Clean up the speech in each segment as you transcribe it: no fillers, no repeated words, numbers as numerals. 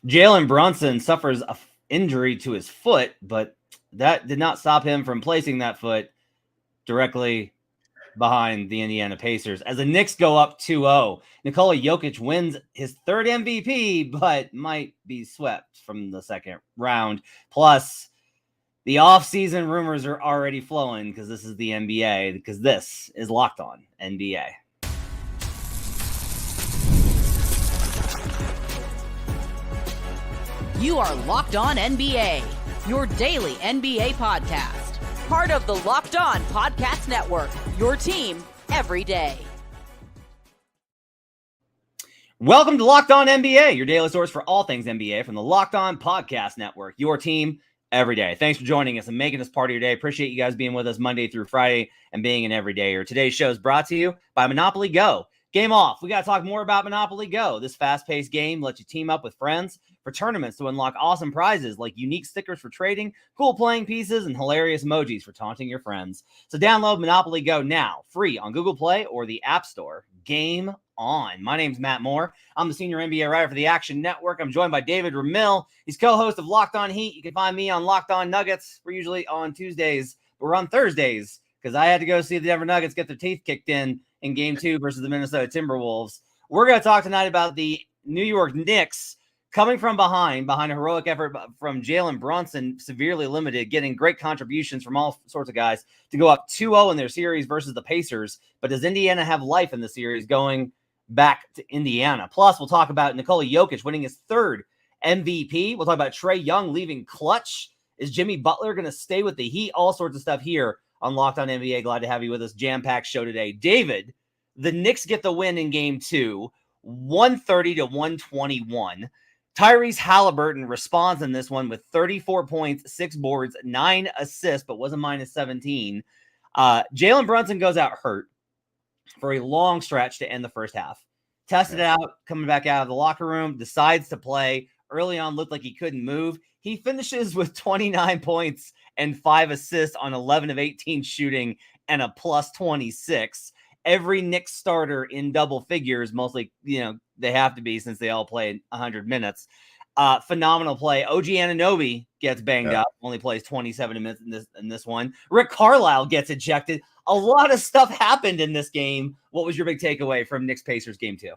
Jalen Brunson suffers an injury to his foot, but that did not stop him from placing that foot directly behind the Indiana Pacers as the Knicks go up 2-0. Nikola Jokic wins his third MVP, but might be swept from the second round. Plus, the offseason rumors are already flowing because this is the NBA, because this is Locked On NBA. You are Locked On NBA, your daily NBA podcast. Part of the Locked On Podcast Network, your team every day. Welcome to Locked On NBA, your daily source for all things NBA from the Locked On Podcast Network, your team every day. Thanks for joining us and making us part of your day. Appreciate you guys being with us Monday through Friday and being an everydayer. Today's show is brought to you by Monopoly Go. Game off. We got to talk more about Monopoly Go. This fast-paced game lets you team up with friends for tournaments to unlock awesome prizes like unique stickers for trading, cool playing pieces, and hilarious emojis for taunting your friends. So download Monopoly Go now, free on Google Play or the App Store. Game on. My name's Matt Moore. I'm the senior NBA writer for the Action Network. I'm joined by David Ramil. He's co-host of Locked On Heat. You can find me on Locked On Nuggets. We're usually on Tuesdays, but we're on Thursdays because I had to go see the Denver Nuggets get their teeth kicked in Game 2 versus the Minnesota Timberwolves. We're going to talk tonight about the New York Knicks coming from behind a heroic effort from Jalen Brunson, severely limited, getting great contributions from all sorts of guys to go up 2-0 in their series versus the Pacers. But does Indiana have life in the series going back to Indiana? Plus, we'll talk about Nikola Jokic winning his third MVP. We'll talk about Trae Young leaving clutch. Is Jimmy Butler going to stay with the Heat? All sorts of stuff here on Locked On NBA. Glad to have you with us. Jam-packed show today. David, the Knicks get the win in Game 2, 130-121. Tyrese Halliburton responds in this one with 34 points, 6 boards, 9 assists, but was a minus 17. Jalen Brunson goes out hurt for a long stretch to end the first half. Tested it out, coming back out of the locker room, decides to play. Early on, looked like he couldn't move. He finishes with 29 points and 5 assists on 11 of 18 shooting and a plus 26. Every Knicks starter in double figures, mostly, they have to be since they all played 100 minutes. Phenomenal play. OG Anunoby gets banged up, only plays 27 minutes in this one. Rick Carlisle gets ejected. A lot of stuff happened in this game. What was your big takeaway from Knicks-Pacers Game 2?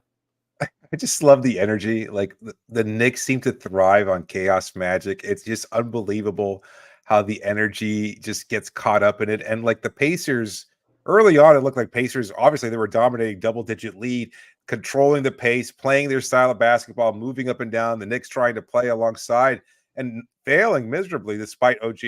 I just love the energy. Like the Knicks seem to thrive on chaos magic. It's just unbelievable how the energy just gets caught up in it. And like the Pacers, early on, it looked like Pacers, obviously they were dominating double-digit lead, controlling the pace, playing their style of basketball, moving up and down. The Knicks trying to play alongside and failing miserably despite OG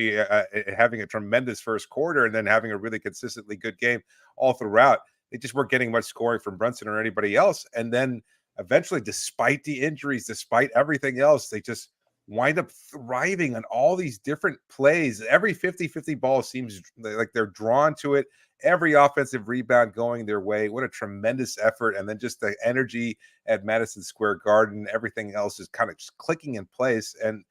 having a tremendous first quarter and then having a really consistently good game all throughout. They just weren't getting much scoring from Brunson or anybody else. And then eventually, despite the injuries, despite everything else, they just wind up thriving on all these different plays. Every 50-50 ball seems like they're drawn to it. Every offensive rebound going their way. What a tremendous effort. And then just the energy at Madison Square Garden, everything else is kind of just clicking in place. And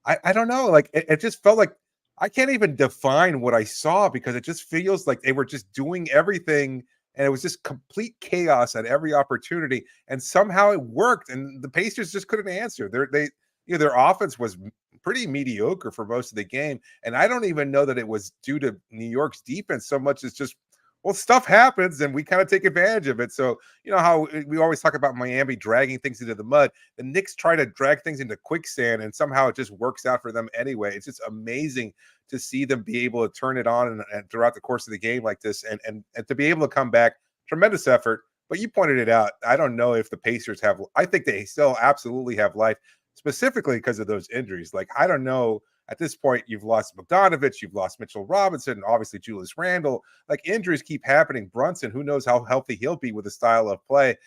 I don't know, like it just felt like I can't even define what I saw because it just feels like they were just doing everything and it was just complete chaos at every opportunity. And somehow it worked. And the Pacers just couldn't answer. Their offense was pretty mediocre for most of the game. And I don't even know that it was due to New York's defense so much as just, well, stuff happens and we kind of take advantage of it. So, you know how we always talk about Miami dragging things into the mud. The Knicks try to drag things into quicksand and somehow it just works out for them anyway. It's just amazing to see them be able to turn it on and throughout the course of the game like this and to be able to come back. Tremendous effort. But you pointed it out. I don't know if the Pacers have, I think they still absolutely have life, specifically because of those injuries. Like, I don't know. At this point, you've lost Bogdanovich, you've lost Mitchell Robinson, and obviously Julius Randle. Like, injuries keep happening. Brunson, who knows how healthy he'll be with the style of play.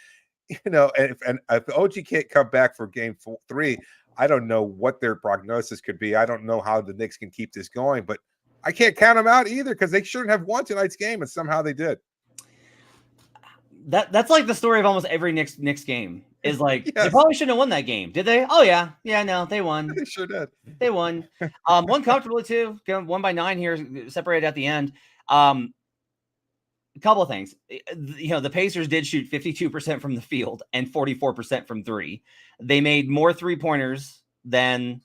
And if OG can't come back for Game 3, I don't know what their prognosis could be. I don't know how the Knicks can keep this going, but I can't count them out either because they shouldn't have won tonight's game, and somehow they did. That's like the story of almost every Knicks game. Is like, yes. They probably shouldn't have won that game. Did they? Oh, yeah. Yeah, no, they won. They sure did. They won. Won comfortably, too. Won by 9 here, separated at the end. A couple of things. The Pacers did shoot 52% from the field and 44% from 3. They made more 3-pointers than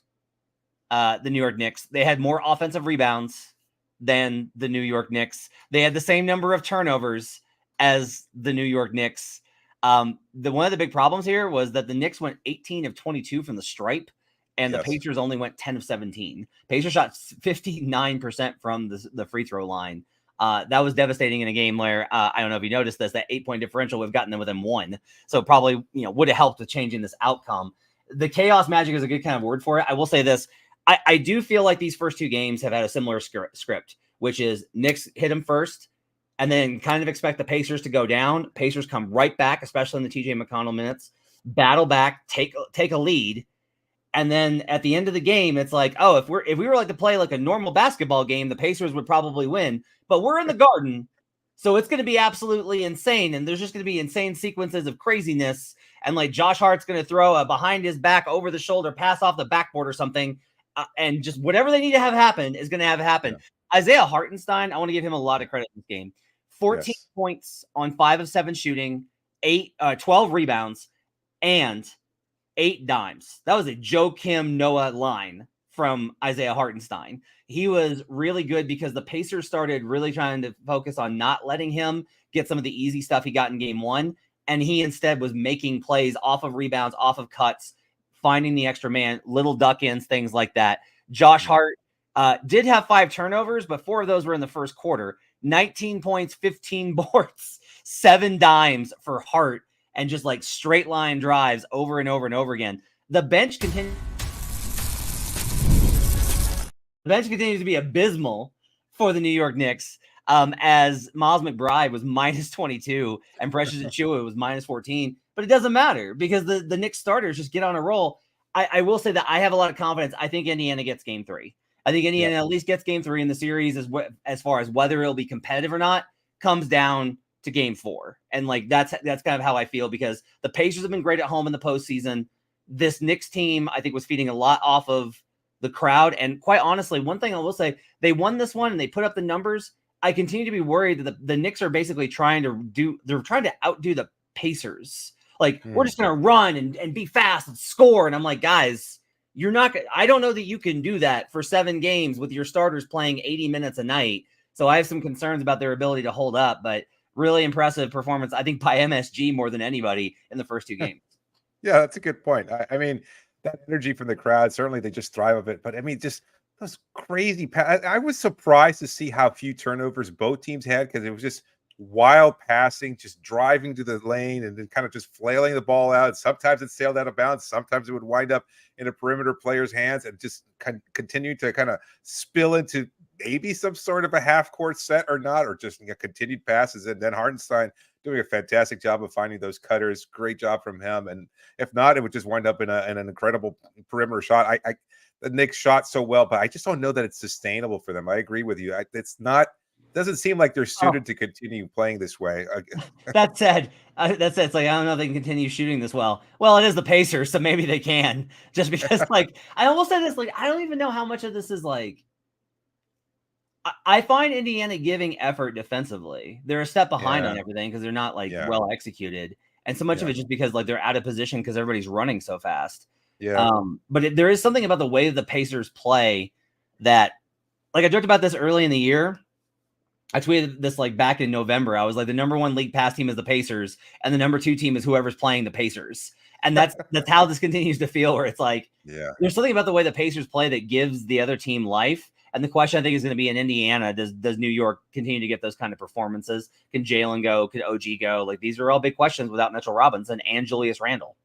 the New York Knicks. They had more offensive rebounds than the New York Knicks. They had the same number of turnovers as the New York Knicks. One of the big problems here was that the Knicks went 18 of 22 from the stripe, and the Pacers only went 10 of 17. Pacers shot 59% from the free throw line. That was devastating in a game where I don't know if you noticed this, that 8-point differential, we've gotten them within one. So probably, would have helped with changing this outcome. The chaos magic is a good kind of word for it. I will say this. I do feel like these first two games have had a similar script, which is Knicks hit them first and then kind of expect the Pacers to go down. Pacers come right back, especially in the TJ McConnell minutes, battle back, take a lead. And then at the end of the game, it's like, oh, if we were like to play like a normal basketball game, the Pacers would probably win. But we're in the Garden, so it's going to be absolutely insane. And there's just going to be insane sequences of craziness. And like Josh Hart's going to throw a behind his back, over the shoulder pass off the backboard or something. And just whatever they need to have happen is going to have happen. Yeah. Isaiah Hartenstein, I want to give him a lot of credit in this game. 14 points on 5 of 7 shooting, 12 rebounds, and 8 dimes. That was a Joakim Noah line from Isaiah Hartenstein. He was really good because the Pacers started really trying to focus on not letting him get some of the easy stuff he got in game 1. And he instead was making plays off of rebounds, off of cuts, finding the extra man, little duck-ins, things like that. Josh Hart did have 5 turnovers, but 4 of those were in the first quarter. 19 points, 15 boards, 7 dimes for Hart, and just like straight line drives over and over and over again. The bench continues to be abysmal for the New York Knicks, as Miles McBride was minus 22 and Precious Achiuwa was minus 14. But it doesn't matter because the Knicks starters just get on a roll. I will say that I have a lot of confidence. I think Indiana gets game 3. I think Indiana at least gets game 3 in the series as far as whether it'll be competitive or not comes down to game 4. And like that's kind of how I feel because the Pacers have been great at home in the postseason. This Knicks team, I think, was feeding a lot off of the crowd. And quite honestly, one thing I will say, they won this one and they put up the numbers. I continue to be worried that the Knicks are basically trying to outdo the Pacers. Like, we're just going to run and be fast and score. And I'm like, guys, you're not – I don't know that you can do that for 7 games with your starters playing 80 minutes a night. So I have some concerns about their ability to hold up. But really impressive performance, I think, by MSG more than anybody in the first 2 games. Yeah, that's a good point. I mean, that energy from the crowd, certainly they just thrive of it. But, I mean, just those crazy – I was surprised to see how few turnovers both teams had because it was just – wild passing, just driving to the lane and then kind of just flailing the ball out. Sometimes it sailed out of bounds. Sometimes it would wind up in a perimeter player's hands and just continue to kind of spill into maybe some sort of a half-court set or not, or just continued passes. And then Hartenstein doing a fantastic job of finding those cutters. Great job from him. And if not, it would just wind up in an incredible perimeter shot. The Knicks shot so well, but I just don't know that it's sustainable for them. I agree with you. It's not. Doesn't seem like they're suited to continue playing this way. That said, it's like, I don't know if they can continue shooting this well. Well, it is the Pacers, so maybe they can. Just because, like, I almost said this, like, I don't even know how much of this is, like, I find Indiana giving effort defensively. They're a step behind on everything because they're not, like, well executed. And so much of it just because, like, they're out of position because everybody's running so fast. Yeah. But there is something about the way the Pacers play that, like, I joked about this early in the year. I tweeted this like back in November. I was like, the number 1 league pass team is the Pacers, and the number 2 team is whoever's playing the Pacers. And that's how this continues to feel, where it's like, there's something about the way the Pacers play that gives the other team life. And the question I think is going to be in Indiana, does New York continue to get those kind of performances? Can Jalen go? Could OG go? Like, these are all big questions without Mitchell Robinson and Julius Randle.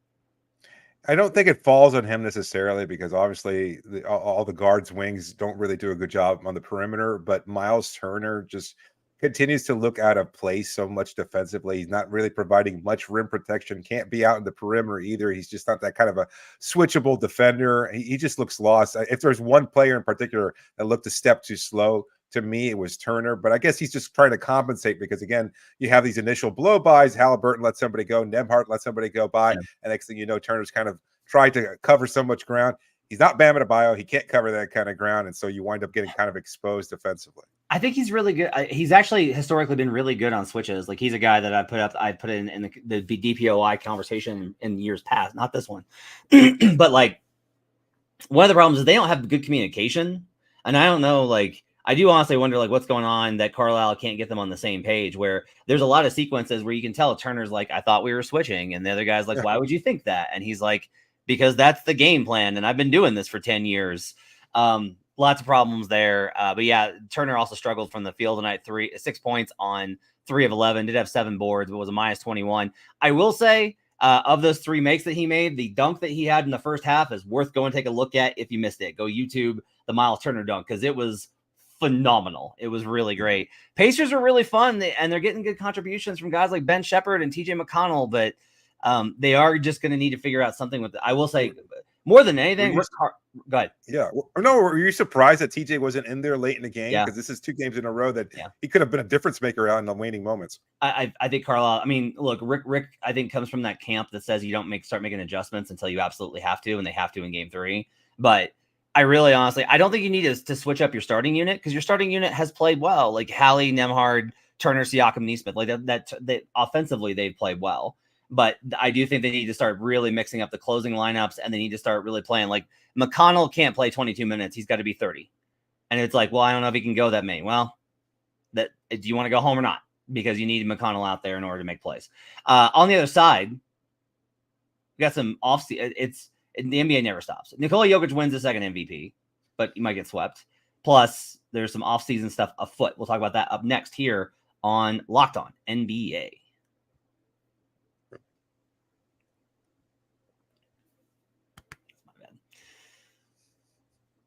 I don't think it falls on him necessarily because obviously all the guards' wings don't really do a good job on the perimeter, but Miles Turner just continues to look out of place so much defensively. He's not really providing much rim protection, can't be out in the perimeter either. He's just not that kind of a switchable defender. He just looks lost. If there's one player in particular that looked a step too slow, to me, it was Turner, but I guess he's just trying to compensate because, again, you have these initial blow-bys. Halliburton let somebody go. Nembhard let somebody go by. And next thing you know, Turner's kind of tried to cover so much ground. He's not Bam Adebayo. He can't cover that kind of ground, and so you wind up getting kind of exposed defensively. I think he's really good. He's actually historically been really good on switches. Like, he's a guy that I put in the DPOI conversation in years past, not this one. But, like, one of the problems is they don't have good communication. And I don't know, like, I do honestly wonder, like, what's going on that Carlisle can't get them on the same page, where there's a lot of sequences where you can tell Turner's like, I thought we were switching. And the other guy's like, why would you think that? And he's like, because that's the game plan. And I've been doing this for 10 years. Lots of problems there. But yeah, Turner also struggled from the field tonight. 6 points on 3 of 11, did have 7 boards, but was a minus 21. I will say, of those 3 makes that he made, the dunk that he had in the first half is worth going to take a look at. If you missed it, go YouTube the Miles Turner dunk, because it was phenomenal. It was really great. Pacers are really fun, and they're getting good contributions from guys like Ben Shepherd and TJ McConnell, but they are just going to need to figure out something with it. I will say, more than anything, go ahead. Yeah. No, were you surprised that TJ wasn't in there late in the game? Yeah. Because this is 2 games in a row that he could have been a difference maker out in the waning moments. I think Carlisle, I mean, look, Rick, I think comes from that camp that says you don't start making adjustments until you absolutely have to, and they have to in game 3. But I really, honestly, I don't think you need to switch up your starting unit, because your starting unit has played well. Like Hallie, Nemhard, Turner, Siakam, Nesmith, like that offensively, they've played well. But I do think they need to start really mixing up the closing lineups, and they need to start really playing. Like McConnell can't play 22 minutes. He's got to be 30. And it's like, well, I don't know if he can go that many. Well, do you want to go home or not? Because you need McConnell out there in order to make plays. On the other side, we got some the NBA never stops. Nikola Jokic wins the second MVP, but you might get swept. Plus, there's some offseason stuff afoot. We'll talk about that up next here on Locked On NBA.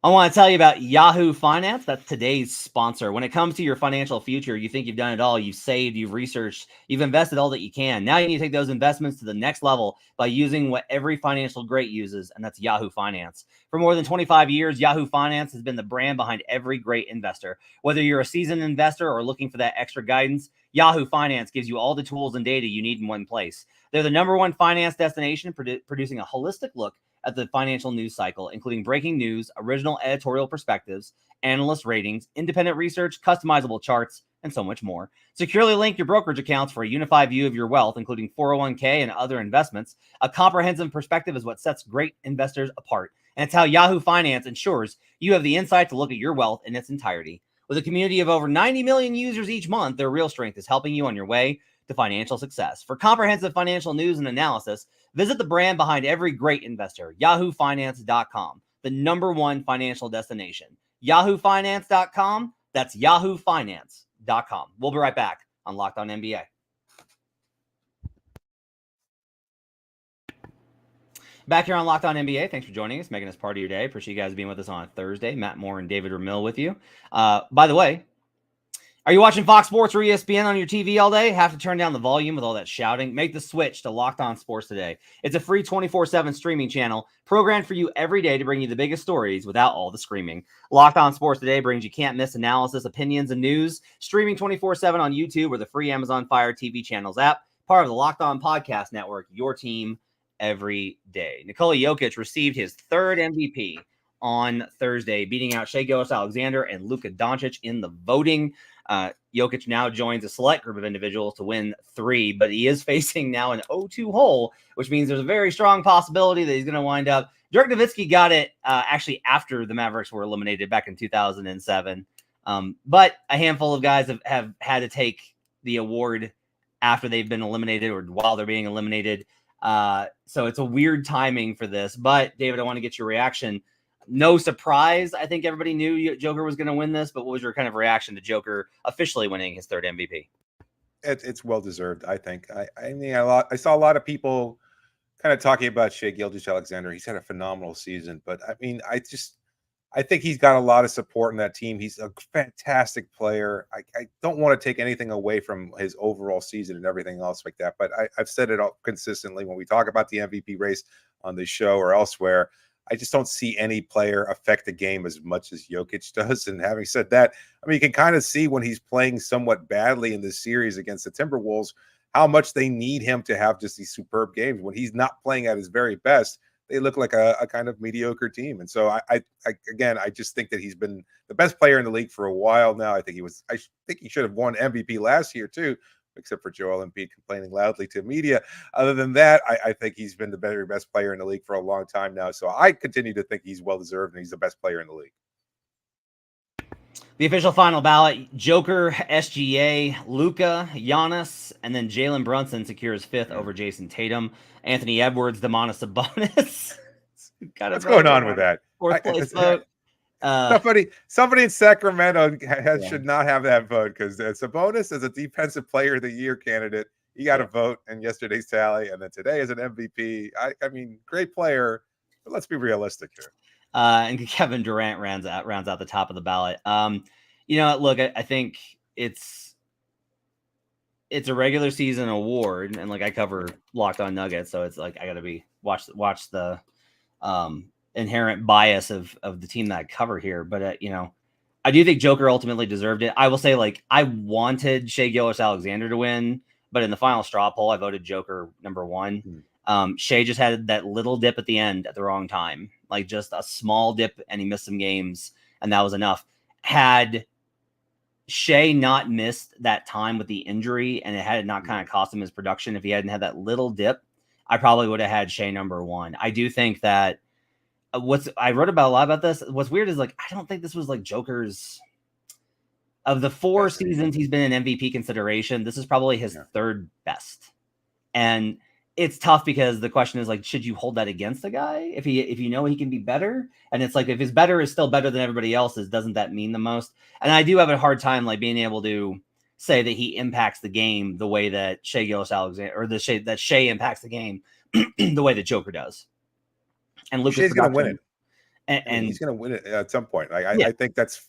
I want to tell you about Yahoo Finance. That's today's sponsor. When it comes to your financial future, you think you've done it all. You've saved, you've researched, you've invested all that you can. Now you need to take those investments to the next level by using what every financial great uses, and that's Yahoo Finance. For more than 25 years, Yahoo Finance has been the brand behind every great investor. Whether you're a seasoned investor or looking for that extra guidance, Yahoo Finance gives you all the tools and data you need in one place. They're the #1 finance destination, producing a holistic look at the financial news cycle, including breaking news, original editorial perspectives, analyst ratings, independent research, customizable charts, and so much more. Securely link your brokerage accounts for a unified view of your wealth, including 401k and other investments. A comprehensive perspective is what sets great investors apart. And it's how Yahoo Finance ensures you have the insight to look at your wealth in its entirety. With a community of over 90 million users each month, their real strength is helping you on your way to financial success. For comprehensive financial news and analysis, visit the brand behind every great investor, yahoofinance.com, the #1 financial destination. Yahoofinance.com. That's yahoofinance.com. We'll be right back on Locked On NBA. Back here on Locked On NBA. Thanks for joining us, making us part of your day. Appreciate you guys being with us on Thursday. Matt Moore and David Ramil with you. By the way, are you watching Fox Sports or ESPN on your TV all day? Have to turn down the volume with all that shouting? Make the switch to Locked On Sports today. It's a free 24/7 streaming channel programmed for you every day to bring you the biggest stories without all the screaming. Locked On Sports today brings you can't-miss analysis, opinions, and news, streaming 24/7 on YouTube or the free Amazon Fire TV channels app, part of the Locked On Podcast Network, your team every day. Nikola Jokic received his 3rd MVP on Thursday, beating out Shai Gilgeous-Alexander and Luka Doncic in the voting. Jokic now joins a select group of individuals to win 3, but he is facing now an 0-2 hole, which means there's a very strong possibility that he's going to wind up. Dirk Nowitzki got it actually after the Mavericks were eliminated back in 2007. But a handful of guys have had to take the award after they've been eliminated or while they're being eliminated. So it's a weird timing for this. But, David, I want to get your reaction. No surprise. I think everybody knew Joker was going to win this, but what was your kind of reaction to Joker officially winning his 3rd MVP? It's well-deserved, I think. I mean, I saw a lot of people kind of talking about Shai Gilgeous-Alexander. He's had a phenomenal season, but I mean, I think he's got a lot of support in that team. He's a fantastic player. I don't want to take anything away from his overall season and everything else like that, but I've said it all consistently when we talk about the MVP race on this show or elsewhere. I just don't see any player affect the game as much as Jokic does. And having said that, I mean, you can kind of see when he's playing somewhat badly in this series against the Timberwolves, how much they need him to have just these superb games. When he's not playing at his very best, they look like a kind of mediocre team. And so I just think that he's been the best player in the league for a while now. I think he should have won MVP last year too. except for Joel Embiid complaining loudly to media. Other than that, I think he's been the very best player in the league for a long time now. So I continue to think he's well-deserved and he's the best player in the league. The official final ballot: Joker, SGA, Luka, Giannis, and then Jalen Brunson secures 5th over Jason Tatum. Anthony Edwards, Domantas Sabonis. What's going on with that? 4th place vote. Somebody in Sacramento should not have that vote, because Sabonis is a defensive player of the year candidate. He got a vote in yesterday's tally, and then today is an MVP. I mean, great player, but let's be realistic here. And Kevin Durant rounds out the top of the ballot. Look, I think it's a regular season award, and like I cover Locked On Nuggets, so it's like I got to watch the inherent bias of the team that I cover here. But I do think Joker ultimately deserved it. I will say, like, I wanted Shai Gilgeous-Alexander to win, but in the final straw poll, I voted Joker number 1. Shai just had that little dip at the end at the wrong time, like just a small dip, and he missed some games, and that was enough. Had Shai not missed that time with the injury, and it had not kind of cost him his production, if he hadn't had that little dip, I probably would have had Shai number 1. I do think that I wrote about a lot about this. What's weird is, like, I don't think this was like Joker's, of the 4 seasons he's been in MVP consideration, this is probably his 3rd best. And it's tough, because the question is, like, should you hold that against the guy if you know he can be better? And it's like, if his better is still better than everybody else's, doesn't that mean the most? And I do have a hard time, like, being able to say that he impacts the game the way that Shai Gilgeous-Alexander, or that Shai impacts the game the way that Joker does. And Lucas going to win it, and he's going to win it at some point. I think that's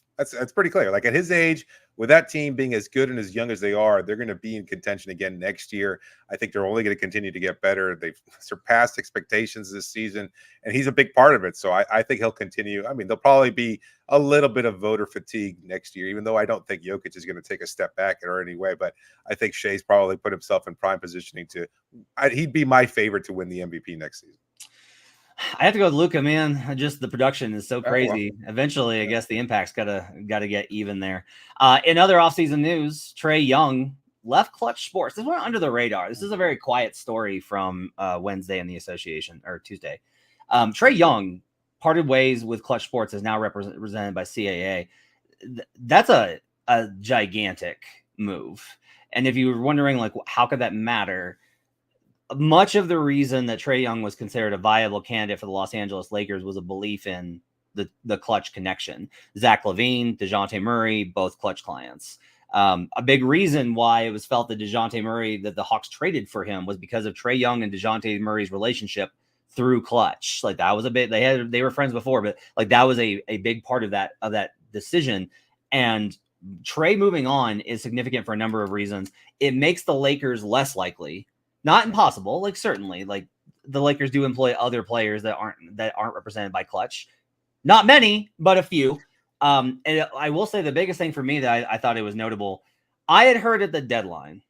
pretty clear. Like, at his age, with that team being as good and as young as they are, they're going to be in contention again next year. I think they're only going to continue to get better. They've surpassed expectations this season, and he's a big part of it. So I think he'll continue. I mean, there'll probably be a little bit of voter fatigue next year, even though I don't think Jokic is going to take a step back in any way. But I think Shai's probably put himself in prime positioning he'd be my favorite to win the MVP next season. I have to go with Luka, man. Just the production is so crazy. Eventually, I guess the impact's gotta get even there. In other offseason news, Trae Young left Clutch Sports. This went under the radar. This is a very quiet story from Wednesday in the association, or Tuesday. Trae Young parted ways with Clutch Sports, is now represented by CAA. That's a gigantic move. And if you were wondering, like, how could that matter? Much of the reason that Trae Young was considered a viable candidate for the Los Angeles Lakers was a belief in the Clutch connection. Zach LaVine, DeJounte Murray, both Clutch clients. A big reason why it was felt that DeJounte Murray, that the Hawks traded for him, was because of Trae Young and DeJounte Murray's relationship through Clutch. Like, that was a bit, they were friends before, but like that was a big part of that decision. And Trae moving on is significant for a number of reasons. It makes the Lakers less likely. Not impossible, like, certainly, like, the Lakers do employ other players that aren't represented by Clutch. Not many, but a few. And I will say the biggest thing for me that I thought it was notable, I had heard at the deadline,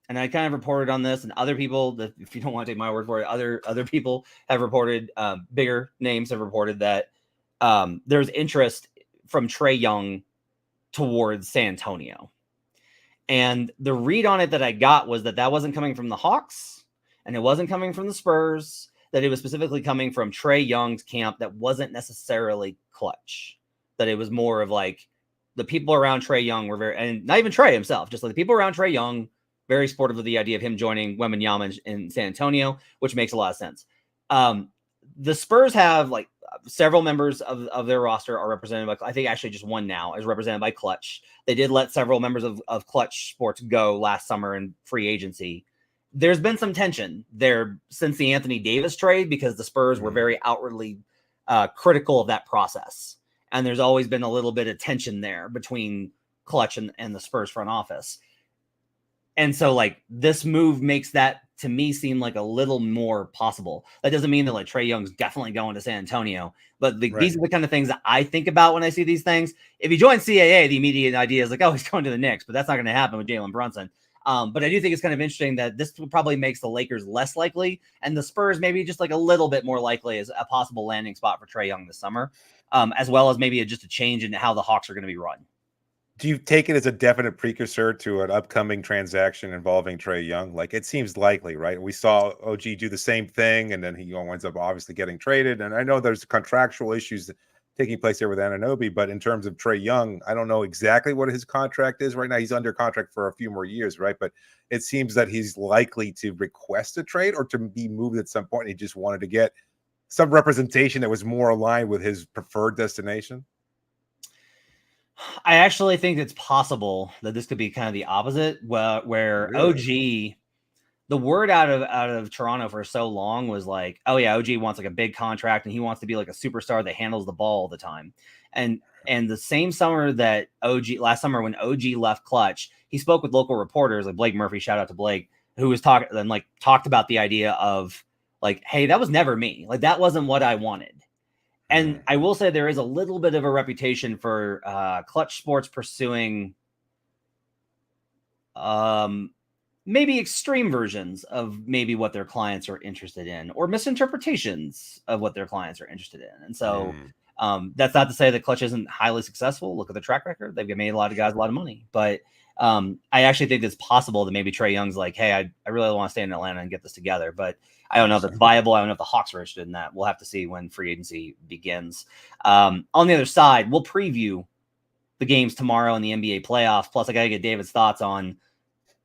and I kind of reported on this, and other people, that, if you don't want to take my word for it, other people have reported, bigger names have reported that there's interest from Trae Young towards San Antonio. And the read on it that I got was that wasn't coming from the Hawks, and it wasn't coming from the Spurs, that it was specifically coming from Trae Young's camp that wasn't necessarily Clutch. That it was more of like the people around Trae Young were very, and not even Trae himself, just like the people around Trae Young, very supportive of the idea of him joining Wembanyama in San Antonio, which makes a lot of sense. The Spurs have, like, several members of their roster are represented by, I think actually just one now is represented by Clutch. They did let several members of Clutch Sports go last summer in free agency. There's been some tension there since the Anthony Davis trade, because the Spurs were very outwardly critical of that process. And there's always been a little bit of tension there between Clutch and the Spurs front office. And so, like, this move makes that, to me, seem like a little more possible. That doesn't mean that, like, Trae Young's definitely going to San Antonio, but these are the kind of things that I think about when I see these things. If you join CAA, the immediate idea is like, oh, he's going to the Knicks, but that's not going to happen with Jalen Brunson. But I do think it's kind of interesting that this probably makes the Lakers less likely, and the Spurs maybe just like a little bit more likely as a possible landing spot for Trae Young this summer, as well as maybe just a change in how the Hawks are going to be run. Do you take it as a definite precursor to an upcoming transaction involving Trae Young? Like, it seems likely, right? We saw OG do the same thing, and then he winds up obviously getting traded. And I know there's contractual issues taking place here with Anunoby, but in terms of Trae Young, I don't know exactly what his contract is right now. He's under contract for a few more years, right? But it seems that he's likely to request a trade or to be moved at some point. He just wanted to get some representation that was more aligned with his preferred destination. I actually think it's possible that this could be kind of the opposite, where Really? OG, the word out of Toronto for so long was like, oh yeah, OG wants like a big contract and he wants to be like a superstar that handles the ball all the time. And the same summer that last summer when OG left Clutch, he spoke with local reporters like Blake Murphy, shout out to Blake, who was talked about the idea of like, hey, that was never me. Like that wasn't what I wanted. And I will say there is a little bit of a reputation for Clutch Sports pursuing maybe extreme versions of maybe what their clients are interested in or misinterpretations of what their clients are interested in. And so that's not to say that Clutch isn't highly successful. Look at the track record. They've made a lot of guys a lot of money. But I actually think it's possible that maybe Trae Young's like, hey, I really want to stay in Atlanta and get this together. But I don't know if it's viable. I don't know if the Hawks are interested in that. We'll have to see when free agency begins. On the other side, we'll preview the games tomorrow in the NBA playoffs. Plus, I got to get David's thoughts on,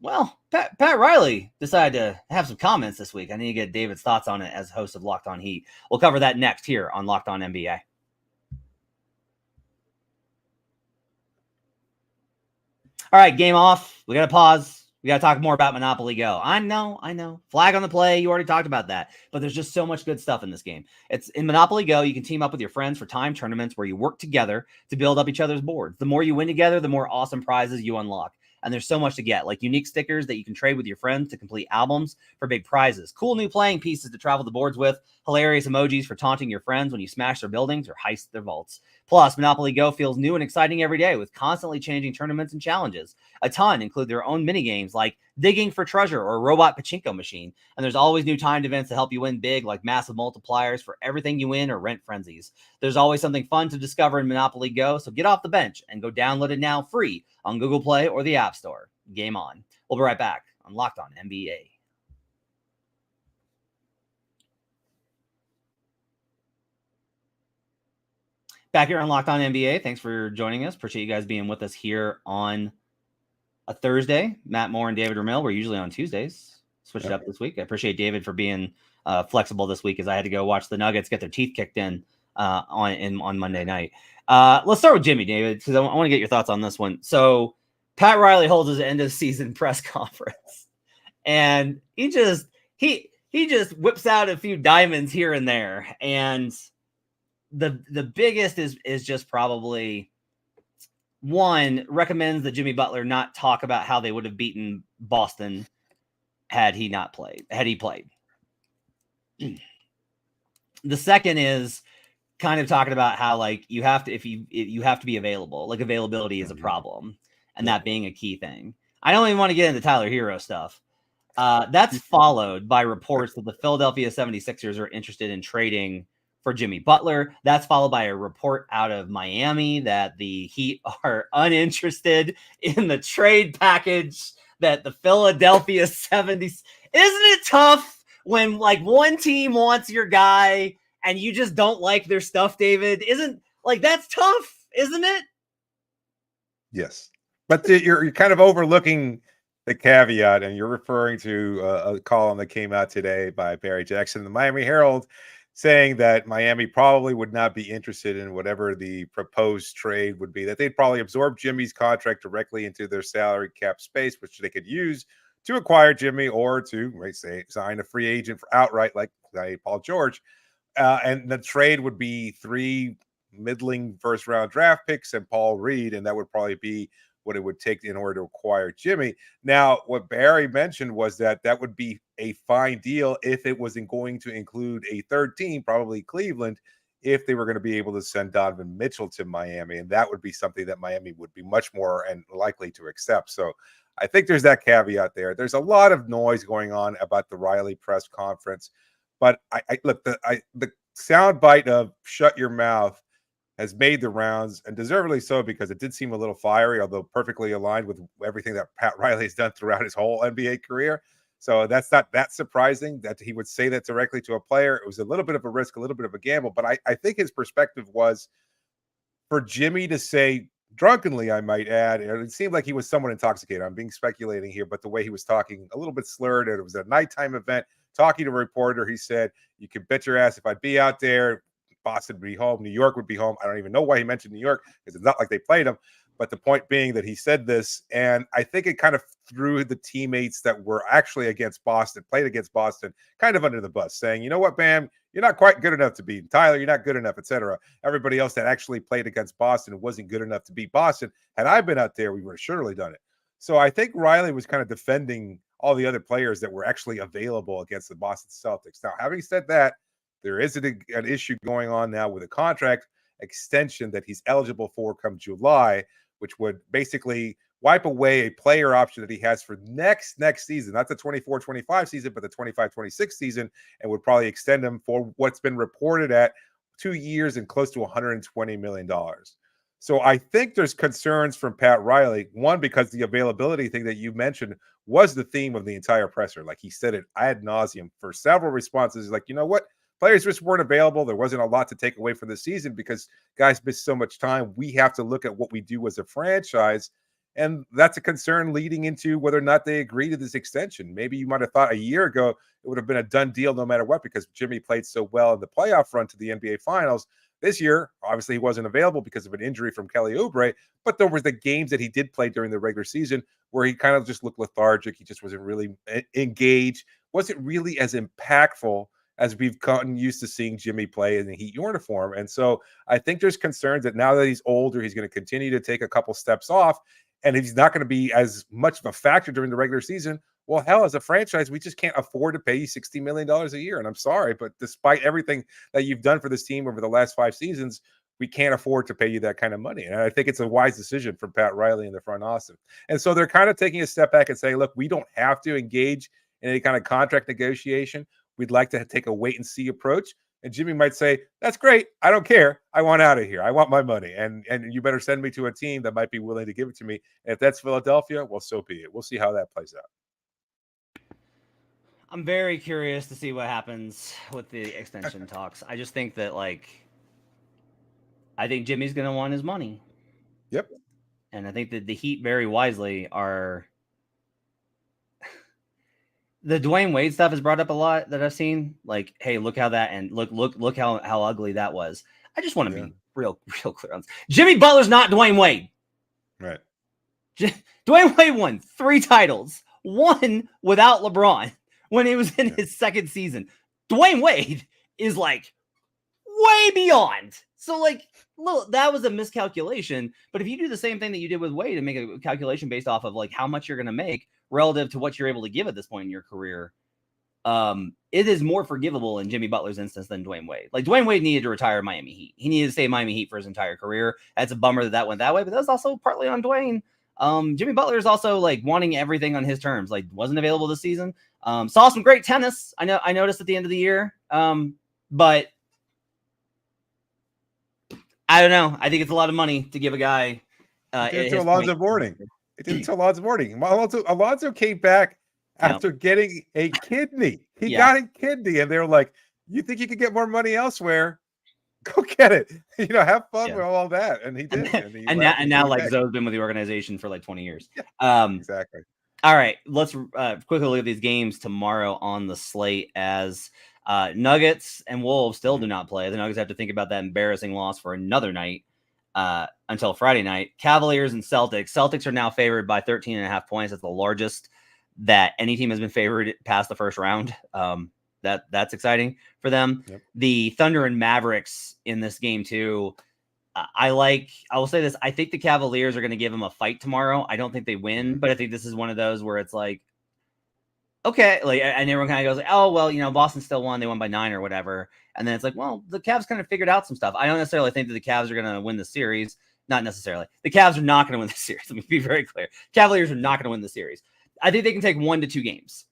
well, Pat Riley decided to have some comments this week. I need to get David's thoughts on it as host of Locked On Heat. We'll cover that next here on Locked On NBA. All right, game off. We got to pause. We got to talk more about Monopoly Go. I know. Flag on the play. You already talked about that. But there's just so much good stuff in this game. It's in Monopoly Go. You can team up with your friends for time tournaments where you work together to build up each other's boards. The more you win together, the more awesome prizes you unlock. And there's so much to get, like unique stickers that you can trade with your friends to complete albums for big prizes, cool new playing pieces to travel the boards with, hilarious emojis for taunting your friends when you smash their buildings or heist their vaults. Plus, Monopoly Go feels new and exciting every day with constantly changing tournaments and challenges. A ton include their own mini games like digging for treasure or a robot pachinko machine. And there's always new timed events to help you win big, like massive multipliers for everything you win or rent frenzies. There's always something fun to discover in Monopoly Go, so get off the bench and go download it now free on Google Play or the App Store. Game on. We'll be right back on Locked On NBA. Back here on Locked On NBA. Thanks for joining us. Appreciate you guys being with us here on a Thursday. Matt Moore and David Ramil. We're usually on Tuesdays. Switched it up this week. I appreciate David for being flexible this week as I had to go watch the Nuggets get their teeth kicked in on Monday night. Let's start with Jimmy, David, because I want to get your thoughts on this one. So Pat Riley holds his end of season press conference, and he just whips out a few diamonds here and there, and the biggest is just probably one, recommends that Jimmy Butler not talk about how they would have beaten Boston had he played. The second is kind of talking about how like you have to be available. Like availability is a problem, and that being a key thing. I don't even want to get into Tyler Hero stuff. That's followed by reports that the Philadelphia 76ers are interested in trading for Jimmy Butler. That's followed by a report out of Miami that the Heat are uninterested in the trade package that the Philadelphia 70s. Isn't it tough when like one team wants your guy and you just don't like their stuff, David? Isn't like that's tough, isn't it? Yes. But you're kind of overlooking the caveat, and you're referring to a column that came out today by Barry Jackson in the Miami Herald, saying that Miami probably would not be interested in whatever the proposed trade would be, that they'd probably absorb Jimmy's contract directly into their salary cap space, which they could use to acquire Jimmy or to, say, sign a free agent for outright, like Paul George. And the trade would be 3 middling first-round draft picks and Paul Reed, and that would probably be what it would take in order to acquire Jimmy. Now, what Barry mentioned was that would be a fine deal if it wasn't going to include a third team, probably Cleveland, if they were going to be able to send Donovan Mitchell to Miami. And that would be something that Miami would be much more and likely to accept. So I think there's that caveat there. There's a lot of noise going on about the Riley press conference. But I look, the soundbite of "shut your mouth" has made the rounds, and deservedly so, because it did seem a little fiery, although perfectly aligned with everything that Pat Riley has done throughout his whole NBA career. So that's not that surprising that he would say that directly to a player. It was a little bit of a risk, a little bit of a gamble, but I think his perspective was for Jimmy to say, drunkenly, I might add, and it seemed like he was somewhat intoxicated. I'm being speculating here, but the way he was talking, a little bit slurred, and it was a nighttime event. Talking to a reporter, he said, "You can bet your ass if I'd be out there, Boston would be home, New York would be home." I don't even know why he mentioned New York, because it's not like they played him. But the point being that he said this, and I think it kind of threw the teammates that were actually against Boston, played against Boston, kind of under the bus, saying, "You know what, Bam, you're not quite good enough to beat Tyler. You're not good enough, etc." Everybody else that actually played against Boston wasn't good enough to beat Boston. Had I been out there, we would have surely done it. So I think Riley was kind of defending all the other players that were actually available against the Boston Celtics. Now, having said that, there is an issue going on now with a contract extension that he's eligible for come July, which would basically wipe away a player option that he has for next season, not the 24-25 season, but the 25-26 season, and would probably extend him for what's been reported at 2 years and close to $120 million. So I think there's concerns from Pat Riley, one, because the availability thing that you mentioned was the theme of the entire presser. Like, he said it ad nauseum for several responses. He's like, you know what? Players just weren't available. There wasn't a lot to take away from the season because guys missed so much time. We have to look at what we do as a franchise. And that's a concern leading into whether or not they agree to this extension. Maybe you might have thought a year ago it would have been a done deal no matter what, because Jimmy played so well in the playoff run to the NBA Finals. This year, obviously, he wasn't available because of an injury from Kelly Oubre, but there was the games that he did play during the regular season where he kind of just looked lethargic. He just wasn't really engaged, wasn't really as impactful as we've gotten used to seeing Jimmy play in the Heat uniform. And so I think there's concerns that now that he's older, he's going to continue to take a couple steps off. And if he's not going to be as much of a factor during the regular season, well, hell, as a franchise, we just can't afford to pay you $60 million a year. And I'm sorry, but despite everything that you've done for this team over the last 5 seasons, we can't afford to pay you that kind of money. And I think it's a wise decision from Pat Riley in the front office. And so they're kind of taking a step back and saying, look, we don't have to engage in any kind of contract negotiation. We'd like to take a wait and see approach. And Jimmy might say, that's great. I don't care. I want out of here. I want my money. And you better send me to a team that might be willing to give it to me. And if that's Philadelphia, well, so be it. We'll see how that plays out. I'm very curious to see what happens with the extension talks. I just think that, I think Jimmy's going to want his money. Yep. And I think that the Heat very wisely are... The Dwayne Wade stuff is brought up a lot that I've seen. Like, hey, look how that, and look how ugly that was. I just want to be real clear on this. Jimmy Butler's not Dwayne Wade. Right. Dwayne Wade won 3 titles, one without LeBron when he was in his second season. Dwayne Wade is way beyond. So look, that was a miscalculation. But if you do the same thing that you did with Wade and make a calculation based off of how much you're going to make relative to what you're able to give at this point in your career, it is more forgivable in Jimmy Butler's instance than Dwayne Wade. Dwayne Wade needed to retire Miami Heat. He needed to stay Miami Heat for his entire career. That's a bummer that went that way, but that was also partly on Dwayne. Jimmy Butler is also wanting everything on his terms. Wasn't available this season. Saw some great tennis. I noticed at the end of the year. But I don't know. I think it's a lot of money to give a guy. Until Alonzo Mourning. It didn't until Alonzo Mourning. Alonzo came back after getting a kidney. He got a kidney, and they were like, "You think you could get more money elsewhere? Go get it. Have fun with all that." And he did. And now Zoe's been with the organization for 20 years. Exactly. All right, let's quickly look at these games tomorrow on the slate as Nuggets and Wolves still do not play. The Nuggets have to think about that embarrassing loss for another night until Friday night. Cavaliers and Celtics. Celtics are now favored by 13.5 points. That's the largest that any team has been favored past the first round. That's exciting for them. Yep. The Thunder and Mavericks in this game too. I will say this. I think the Cavaliers are going to give them a fight tomorrow. I don't think they win, but I think this is one of those where it's okay, and everyone kind of goes, oh, well, Boston still won. They won by 9 or whatever. And then it's well, the Cavs kind of figured out some stuff. I don't necessarily think that the Cavs are going to win the series. Not necessarily. The Cavs are not going to win the series. Let me be very clear. Cavaliers are not going to win the series. I think they can take 1 to 2 games.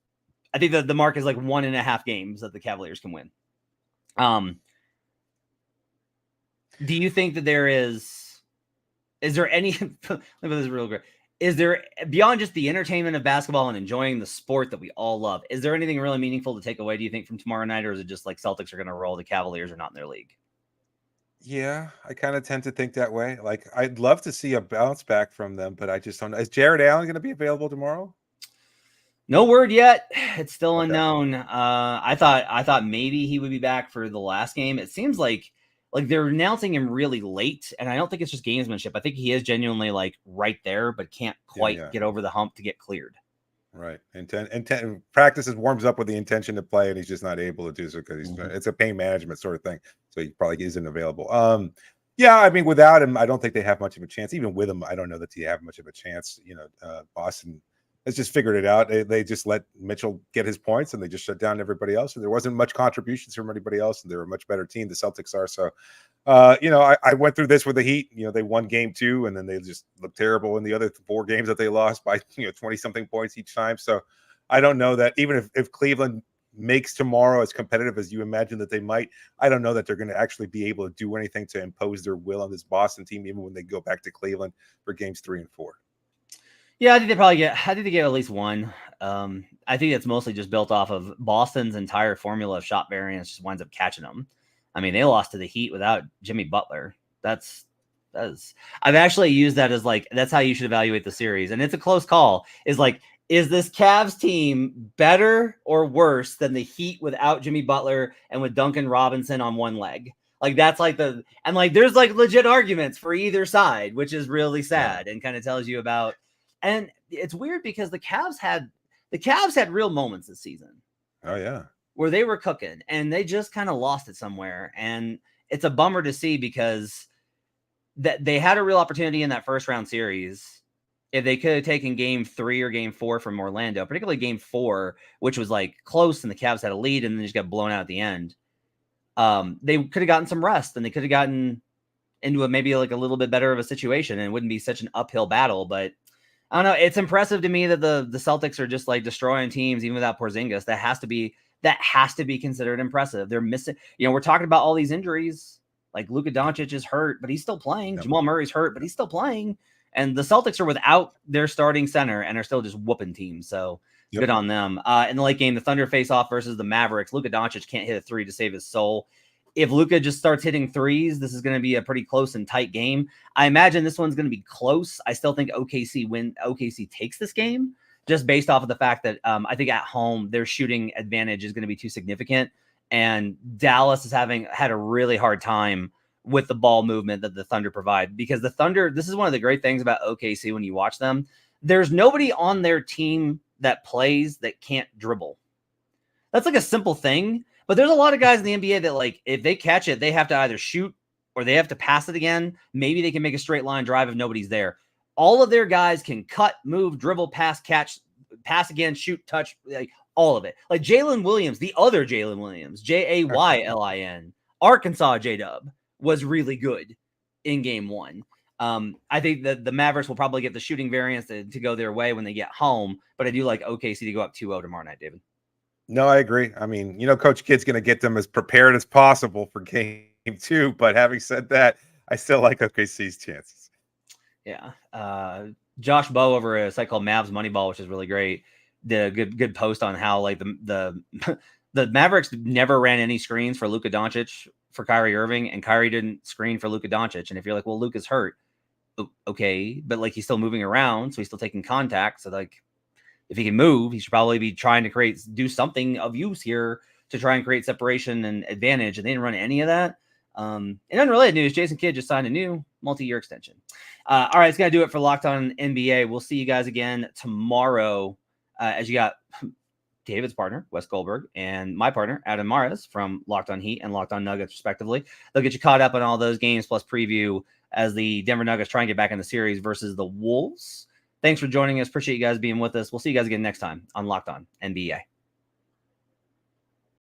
I think that the mark is 1.5 games that the Cavaliers can win. Do you think that is there any, look at this real quick. Is there, beyond just the entertainment of basketball and enjoying the sport that we all love, is there anything really meaningful to take away, do you think, from tomorrow night? Or is it just like Celtics are going to roll, the Cavaliers are not in their league? Yeah, I kind of tend to think that way. Like, I'd love to see a bounce back from them, but I just don't know. Is Jared Allen going to be available tomorrow? No word yet. It's still Okay. unknown. I thought maybe he would be back for the last game. It seems like they're announcing him really late, and I don't think it's just gamesmanship. I think he is genuinely like right there, but can't quite get over the hump to get cleared. Right. Practices warms up with the intention to play, and he's just not able to do so because it's a pain management sort of thing. So he probably isn't available. Yeah, I mean, without him, I don't think they have much of a chance. Even with him, I don't know that they have much of a chance. Boston has just figured it out. They just let Mitchell get his points, and they just shut down everybody else. And there wasn't much contributions from anybody else, and they're a much better team. The Celtics are. So, I went through this with the Heat. They won game 2, and then they just looked terrible in the other 4 games that they lost by 20-something points each time. So I don't know that even if Cleveland makes tomorrow as competitive as you imagine that they might, I don't know that they're going to actually be able to do anything to impose their will on this Boston team, even when they go back to Cleveland for games 3 and 4. Yeah, I think they get at least one. I think it's mostly just built off of Boston's entire formula of shot variance just winds up catching them. I mean, they lost to the Heat without Jimmy Butler. I've actually used that as that's how you should evaluate the series. And it's a close call. Is this Cavs team better or worse than the Heat without Jimmy Butler and with Duncan Robinson on one leg? There's legit arguments for either side, which is really sad and kind of tells you about. And it's weird because the Cavs had real moments this season. Oh yeah, where they were cooking and they just kind of lost it somewhere. And it's a bummer to see because that they had a real opportunity in that first round series. If they could have taken game 3 or game 4 from Orlando, particularly game 4, which was close and the Cavs had a lead and then just got blown out at the end. They could have gotten some rest and they could have gotten into maybe a little bit better of a situation and it wouldn't be such an uphill battle. But I don't know. It's impressive to me that the Celtics are just destroying teams even without Porzingis. That has to be considered impressive. They're missing, we're talking about all these injuries. Luka Doncic is hurt, but he's still playing. Jamal Murray's hurt, but he's still playing. And the Celtics are without their starting center and are still just whooping teams. So good on them. In the late game, the Thunder face off versus the Mavericks. Luka Doncic can't hit a 3 to save his soul. If Luka just starts hitting threes, this is going to be a pretty close and tight game. I imagine this one's going to be close. I still think OKC takes this game just based off of the fact that I think at home their shooting advantage is going to be too significant. And Dallas is had a really hard time with the ball movement that the Thunder provide, because the Thunder, this is one of the great things about OKC when you watch them. There's nobody on their team that plays that can't dribble. That's a simple thing. But there's a lot of guys in the NBA that if they catch it, they have to either shoot or they have to pass it again. Maybe they can make a straight line drive if nobody's there. All of their guys can cut, move, dribble, pass, catch, pass again, shoot, touch, all of it. Jalen Williams, the other Jalen Williams, Jaylin, Arkansas J-Dub was really good in game 1. I think that the Mavericks will probably get the shooting variance to go their way when they get home, but I do like OKC to go up 2-0 tomorrow night, David. No, I agree. I mean, Coach Kidd's going to get them as prepared as possible for game 2. But having said that, I still like OKC's chances. Yeah. Josh Bowe over a site called Mavs Moneyball, which is really great, did a good post on how the Mavericks never ran any screens for Luka Doncic for Kyrie Irving, and Kyrie didn't screen for Luka Doncic. And if you're well, Luka's hurt, okay, but he's still moving around, so he's still taking contact. So if he can move, he should probably be trying to do something of use here to try and create separation and advantage. And they didn't run any of that. In unrelated news, Jason Kidd just signed a new multi-year extension. All right, it's going to do it for Locked On NBA. We'll see you guys again tomorrow as you got David's partner, Wes Goldberg, and my partner, Adam Mares, from Locked On Heat and Locked On Nuggets, respectively. They'll get you caught up on all those games, plus preview as the Denver Nuggets try and get back in the series versus the Wolves. Thanks for joining us. Appreciate you guys being with us. We'll see you guys again next time on Locked On NBA.